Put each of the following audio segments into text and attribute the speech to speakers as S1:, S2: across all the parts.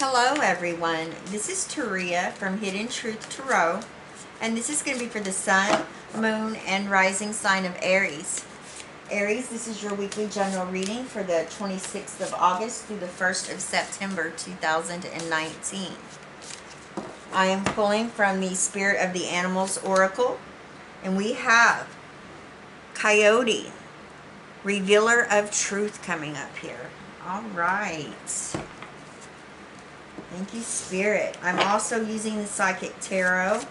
S1: Hello everyone, this is Taria from Hidden Truth Tarot, and this is going to be for the Sun, Moon, and Rising sign of Aries. Aries, this is your weekly general reading for the 26th of August through the 1st of September 2019. I am pulling from the Spirit of the Animals Oracle, and we have Coyote, Revealer of Truth, coming up here. All right. Thank you, Spirit. I'm also using the Psychic Tarot.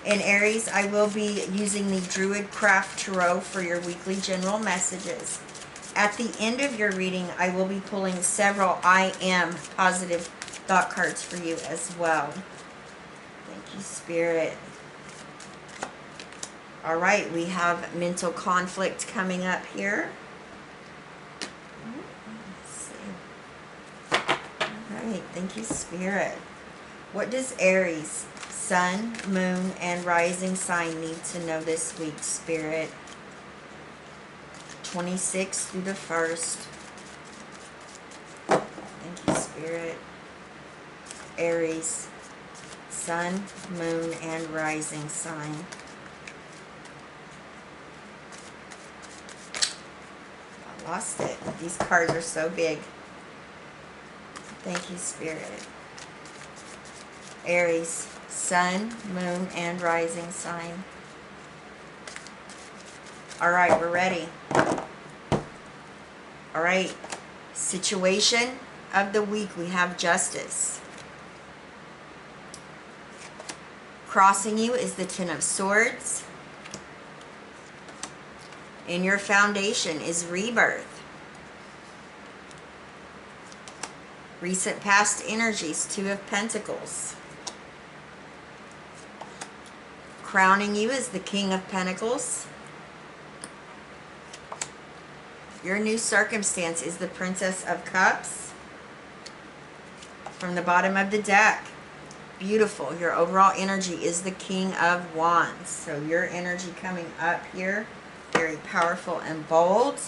S1: In Aries, I will be using the Druid Craft Tarot for your weekly general messages. At the end of your reading, I will be pulling several I Am positive thought cards for you as well. Thank you, Spirit. All right, we have mental conflict coming up here. Alright, thank you, Spirit. What does Aries, Sun, Moon, and Rising sign need to know this week, Spirit? 26th through the 1st. Thank you, Spirit. Aries, Sun, Moon, and Rising sign. I lost it. These cards are so big. Thank you, Spirit. Aries, Sun, Moon, and Rising sign. All right, we're ready. All right, situation of the week, we have Justice. Crossing you is the Ten of Swords. In your foundation is Rebirth. Recent past energies, Two of Pentacles. Crowning you is the King of Pentacles. Your new circumstance is the Princess of Cups. From the bottom of the deck, beautiful. Your overall energy is the King of Wands. So your energy coming up here, very powerful and bold.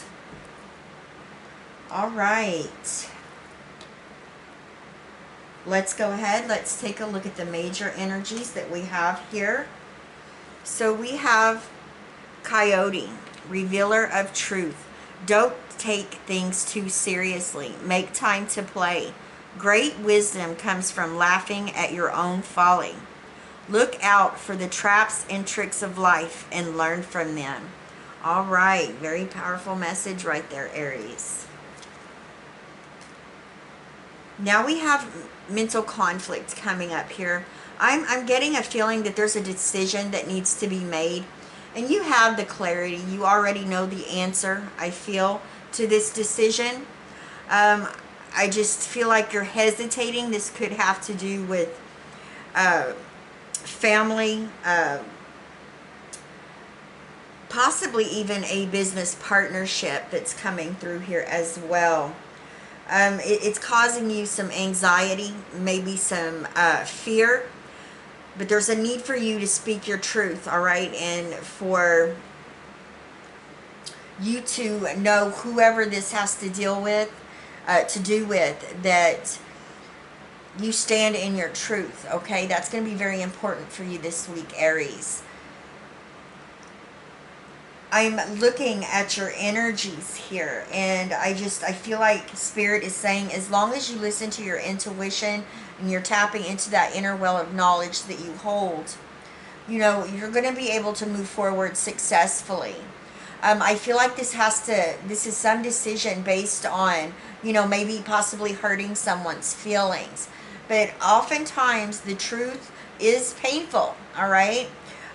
S1: All right. Let's go ahead. Let's take a look at the major energies that we have here. So we have Coyote, Revealer of Truth. Don't take things too seriously. Make time to play. Great wisdom comes from laughing at your own folly. Look out for the traps and tricks of life and learn from them. All right. Very powerful message right there, Aries. Now we have mental conflict coming up here. I'm getting a feeling that there's a decision that needs to be made. And you have the clarity. You already know the answer, I feel, to this decision. I just feel like you're hesitating. This could have to do with family, possibly even a business partnership that's coming through here as well. It's causing you some anxiety, maybe some fear, but there's a need for you to speak your truth, all right, and for you to know whoever this has to deal with, that you stand in your truth, okay? That's going to be very important for you this week, Aries. I'm looking at your energies here, and I feel like Spirit is saying, as long as you listen to your intuition and you're tapping into that inner well of knowledge that you hold, you know, you're going to be able to move forward successfully. I feel like this is some decision based on, you know, maybe possibly hurting someone's feelings. But oftentimes the truth is painful, all right?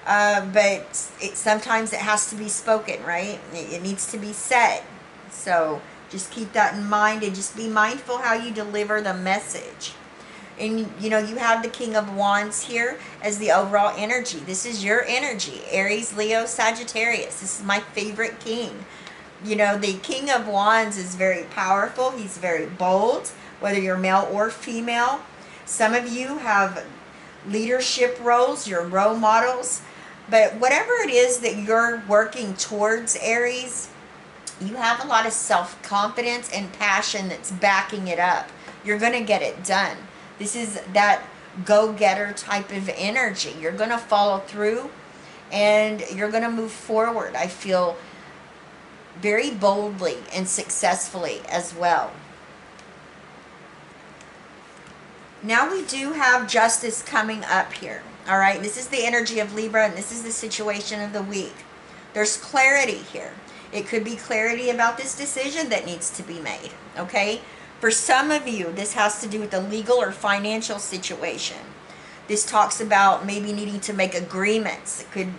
S1: But sometimes it has to be spoken, right? It needs to be said. So just keep that in mind and just be mindful how you deliver the message. And, you know, you have the King of Wands here as the overall energy. This is your energy. Aries, Leo, Sagittarius. This is my favorite king. You know, the King of Wands is very powerful. He's very bold, whether you're male or female. Some of you have leadership roles. You're role models. But whatever it is that you're working towards, Aries, you have a lot of self-confidence and passion that's backing it up. You're going to get it done. This is that go-getter type of energy. You're going to follow through and you're going to move forward. I feel very boldly and successfully as well. Now we do have justice coming up here. All right, this is the energy of Libra, and this is the situation of the week. There's clarity here. It could be clarity about this decision that needs to be made, okay? For some of you, this has to do with a legal or financial situation. This talks about maybe needing to make agreements. It could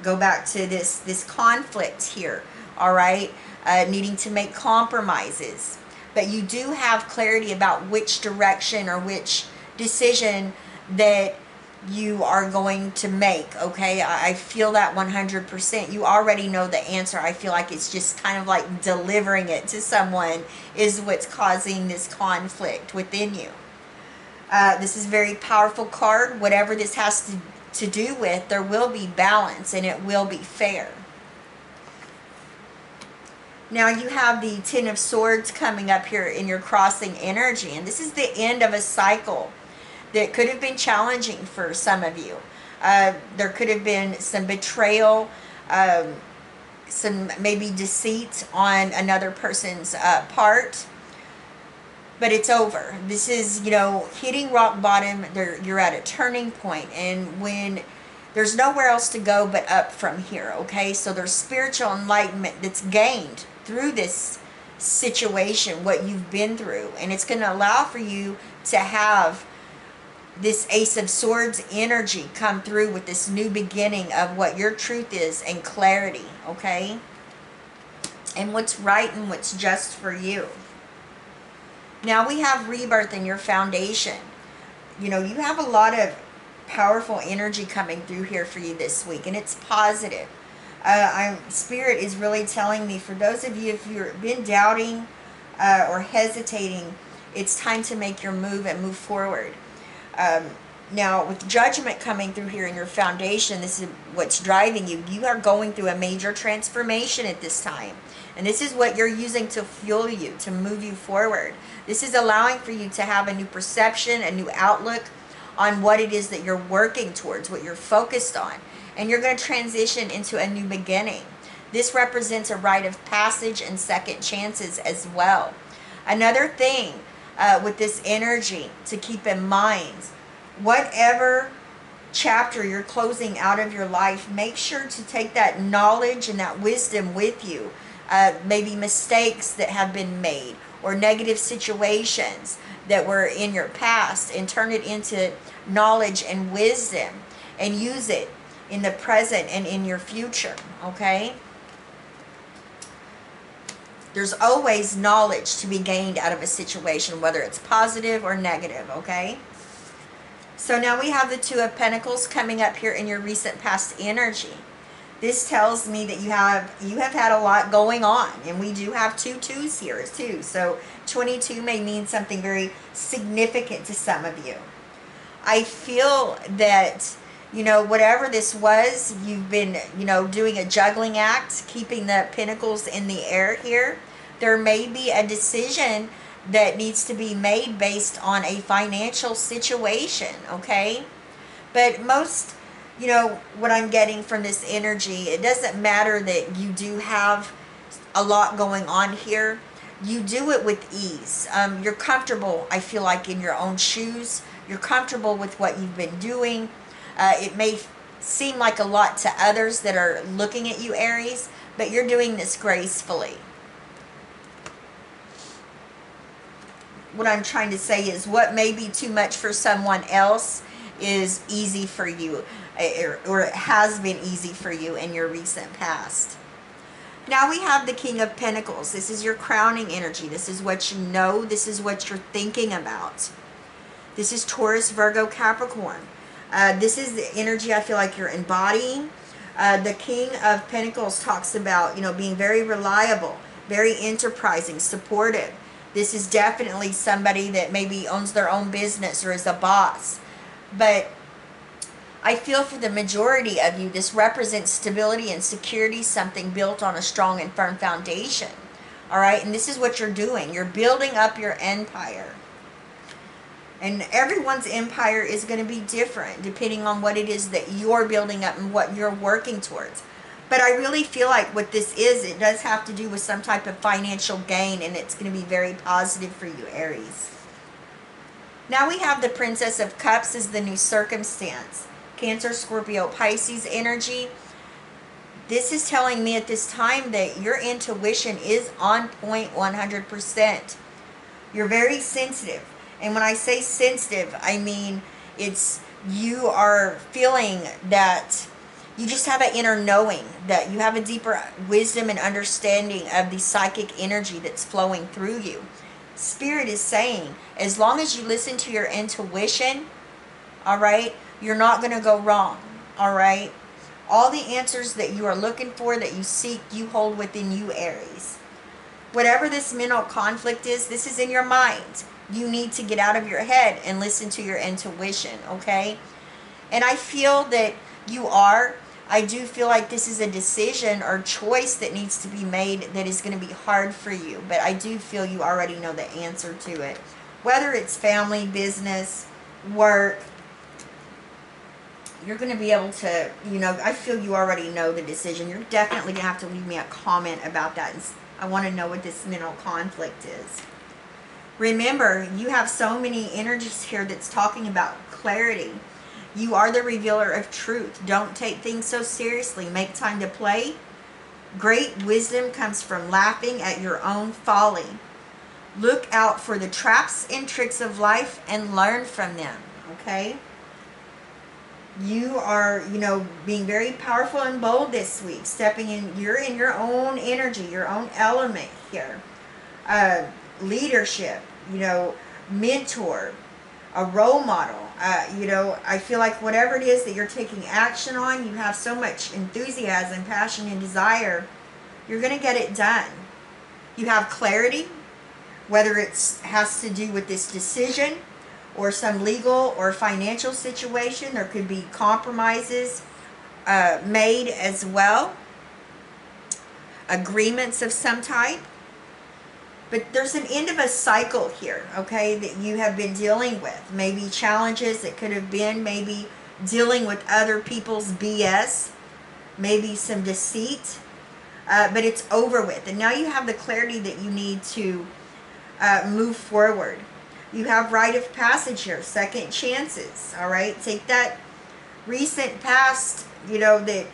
S1: go back to this conflict here, all right? Needing to make compromises. But you do have clarity about which direction or which decision that you are going to make, okay? I feel that 100%. You already know the answer. I feel like it's just kind of like delivering it to someone is what's causing this conflict within you. This is a very powerful card. Whatever this has to do with, there will be balance and it will be fair. Now you have the Ten of Swords coming up here in your crossing energy, and this is the end of a cycle that could have been challenging for some of you. There could have been some betrayal, some maybe deceit on another person's part, but it's over. This is, you know, hitting rock bottom. You're at a turning point, and when there's nowhere else to go but up from here, okay? So there's spiritual enlightenment that's gained through this situation, what you've been through, and it's going to allow for you to have this Ace of Swords energy come through with this new beginning of what your truth is and clarity, okay? And what's right and what's just for you. Now we have rebirth in your foundation. You know, you have a lot of powerful energy coming through here for you this week, and it's positive. Spirit is really telling me, for those of you, if you've been doubting or hesitating, it's time to make your move and move forward. Now, with Judgment coming through here in your foundation, this is what's driving you. You are going through a major transformation at this time. And this is what you're using to fuel you, to move you forward. This is allowing for you to have a new perception, a new outlook on what it is that you're working towards, what you're focused on. And you're going to transition into a new beginning. This represents a rite of passage and second chances as well. Another thing with this energy to keep in mind, whatever chapter you're closing out of your life, make sure to take that knowledge and that wisdom with you. Maybe mistakes that have been made or negative situations that were in your past, and turn it into knowledge and wisdom and use it in the present and in your future, okay? There's always knowledge to be gained out of a situation, whether it's positive or negative, okay? So now we have the Two of Pentacles coming up here in your recent past energy. This tells me that you have had a lot going on, and we do have two twos here too. So 22 may mean something very significant to some of you. I feel that, you know, whatever this was, you've been, you know, doing a juggling act, keeping the pentacles in the air here. There may be a decision that needs to be made based on a financial situation, okay? But most, you know, what I'm getting from this energy, it doesn't matter that you do have a lot going on here. You do it with ease. You're comfortable, I feel like, in your own shoes. You're comfortable with what you've been doing. It may seem like a lot to others that are looking at you, Aries, but you're doing this gracefully. What I'm trying to say is what may be too much for someone else is easy for you, or it has been easy for you in your recent past. Now we have the King of Pentacles. This is your crowning energy. This is what you know. This is what you're thinking about. This is Taurus, Virgo, Capricorn. This is the energy I feel like you're embodying. The King of Pentacles talks about, you know, being very reliable, very enterprising, supportive. This is definitely somebody that maybe owns their own business or is a boss. But I feel for the majority of you, this represents stability and security, something built on a strong and firm foundation. All right, and this is what you're doing. You're building up your empire. And everyone's empire is going to be different depending on what it is that you're building up and what you're working towards. But I really feel like what this is, it does have to do with some type of financial gain, and it's going to be very positive for you, Aries. Now we have the Princess of Cups as the new circumstance. Cancer, Scorpio, Pisces energy. This is telling me at this time that your intuition is on point 100%. You're very sensitive. And when I say sensitive, I mean you are feeling that you just have an inner knowing, that you have a deeper wisdom and understanding of the psychic energy that's flowing through you. Spirit is saying, as long as you listen to your intuition, all right, you're not going to go wrong, all right? All the answers that you are looking for, that you seek, you hold within you, Aries. Whatever this mental conflict is, this is in your mind. You need to get out of your head and listen to your intuition, okay? And I feel that I do feel like this is a decision or choice that needs to be made that is going to be hard for you. But I do feel you already know the answer to it. Whether it's family, business, work, you're going to be able to, I feel you already know the decision. You're definitely going to have to leave me a comment about that. I want to know what this mental conflict is. Remember, you have so many energies here that's talking about clarity. You are the revealer of truth. Don't take things so seriously. Make time to play. Great wisdom comes from laughing at your own folly. Look out for the traps and tricks of life and learn from them, okay? You are, being very powerful and bold this week. You're in your own energy, your own element here. Leadership, mentor, a role model. I feel like whatever it is that you're taking action on, you have so much enthusiasm, passion, and desire, you're going to get it done. You have clarity, whether it has to do with this decision or some legal or financial situation. There could be compromises made as well, agreements of some type. But there's an end of a cycle here, okay, that you have been dealing with. Maybe challenges that could have been, maybe dealing with other people's BS, maybe some deceit, but it's over with. And now you have the clarity that you need to move forward. You have rite of passage here, second chances, all right? Take that recent past, that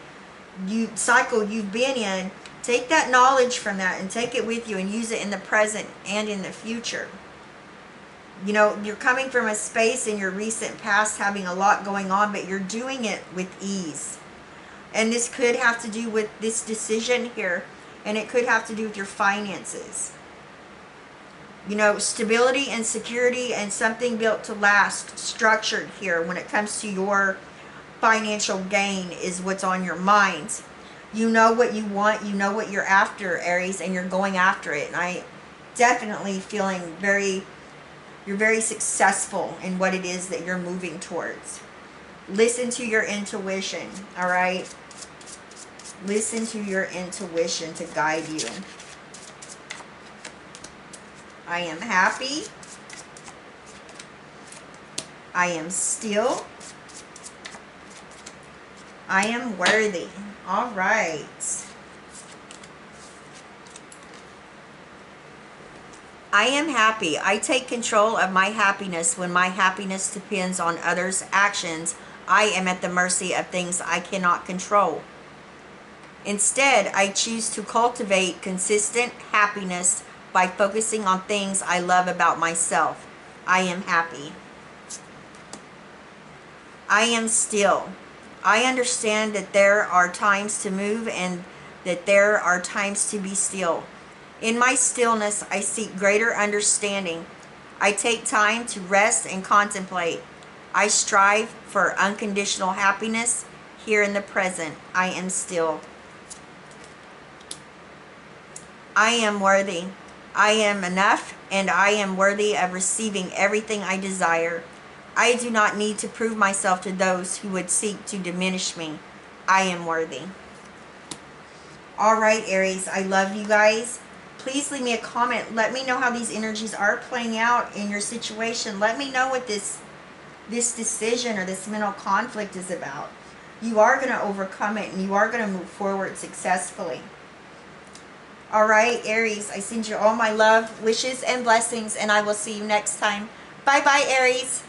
S1: cycle you've been in. Take that knowledge from that and take it with you and use it in the present and in the future. You're coming from a space in your recent past having a lot going on, but you're doing it with ease. And this could have to do with this decision here, and it could have to do with your finances. Stability and security and something built to last, structured here when it comes to your financial gain is what's on your mind. You know what you want, you know what you're after, Aries, and you're going after it. And I definitely feeling you're very successful in what it is that you're moving towards. Listen to your intuition, all right? Listen to your intuition to guide you. I am happy. I am still. I am worthy. All right. I am happy. I take control of my happiness. When my happiness depends on others' actions, I am at the mercy of things I cannot control. Instead, I choose to cultivate consistent happiness by focusing on things I love about myself. I am happy. I am still. I understand that there are times to move and that there are times to be still. In my stillness, I seek greater understanding. I take time to rest and contemplate. I strive for unconditional happiness here in the present. I am still. I am worthy. I am enough, and I am worthy of receiving everything I desire. I do not need to prove myself to those who would seek to diminish me. I am worthy. All right, Aries, I love you guys. please leave me a comment. Let me know how these energies are playing out in your situation. Let me know what this decision or this mental conflict is about. You are going to overcome it, and you are going to move forward successfully. All right, Aries, I send you all my love, wishes, and blessings, and I will see you next time. Bye-bye, Aries.